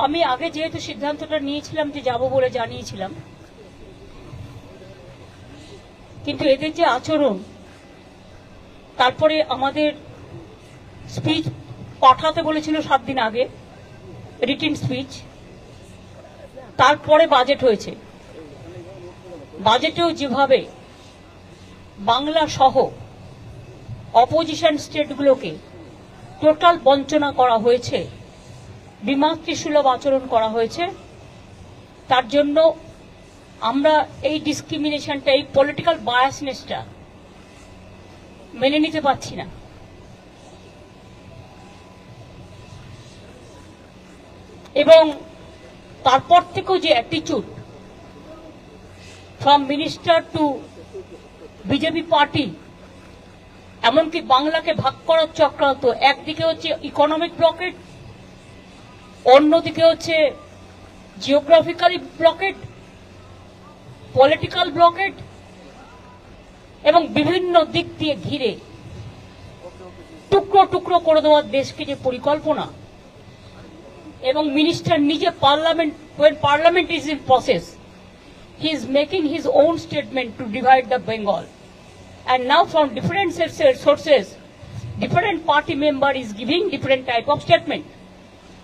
আমি আগে যেহেতু সিদ্ধান্তটা নিয়েছিলাম যে যাব বলে জানিয়েছিলাম, কিন্তু এদের যে আচরণ, তারপরে আমাদের স্পিচ পাঠাতে বলেছিল 7 দিন আগে, রিটেন স্পিচ, তারপরে বাজেট হয়েছে। বাজেটেও যেভাবে বাংলা সহ অপোজিশন স্টেটগুলোকে টোটাল বঞ্চনা করা হয়েছে, বিমাতৃসুলভ আচরণ করা হয়েছে, তার জন্য আমরা এই ডিসক্রিমিনেশনটা, এই পলিটিক্যাল বায়াসনেসটা মেনে নিতে পারছি না। এবং তারপর থেকেও যে attitude from minister two BJP party, এমনকি বাংলাকে ভাগ করার চক্রান্ত, একদিকে হচ্ছে ইকোনমিক ব্লকেট, অন্যদিকে হচ্ছে জিওগ্রাফিক্যালি ব্লকেট, পলিটিক্যাল ব্লকেট, এবং বিভিন্ন দিক দিয়ে ঘিরে টুকরো টুকরো করে দেওয়ার দেশকে যে পরিকল্পনা, এবং মিনিস্টার নিজে parliament is in process, he is making his own statement to divide the Bengal, and now from different sources, different party member is giving different type of statement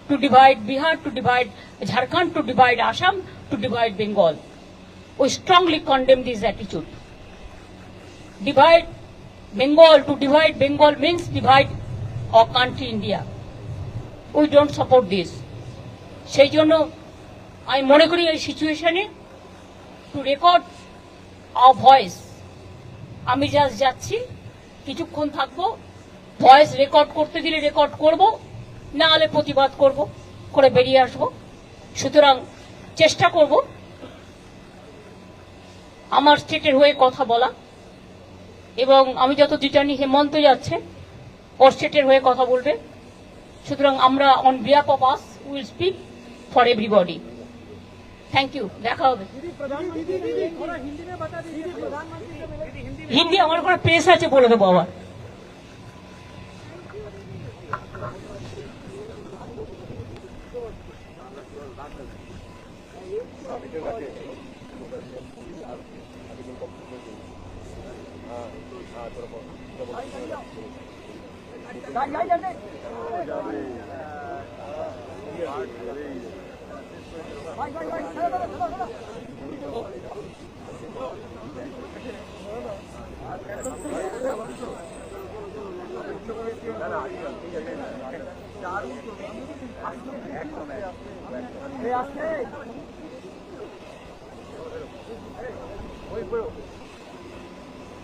to divide Bihar, to divide Jharkhand, to divide Assam, to divide Bengal. We strongly condemn this attitude. Divide Bengal, to divide Bengal means divide our country India. We don't support this. সেই জন্য আমি মনে করি এই সিচুয়েশনে two record hour voice, আমি just যাচ্ছি, কিছুক্ষণ থাকবো, ভয়েস রেকর্ড করতে দিলে রেকর্ড করব, না হলে প্রতিবাদ করব, করে বেরিয়ে আসব। সুতরাং চেষ্টা করব আমার স্টেটের হয়ে কথা বলা, এবং আমি যত জানি হেমন্ত যাচ্ছে, ওর স্টেটের হয়ে কথা বলবে। সুতরাং আমরা on behalf of us will speak for everybody. Thank you, দেখা হবে। হিন্দি আমার কোনো প্রেস আছে, বলে দেবো আবার।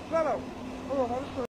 No.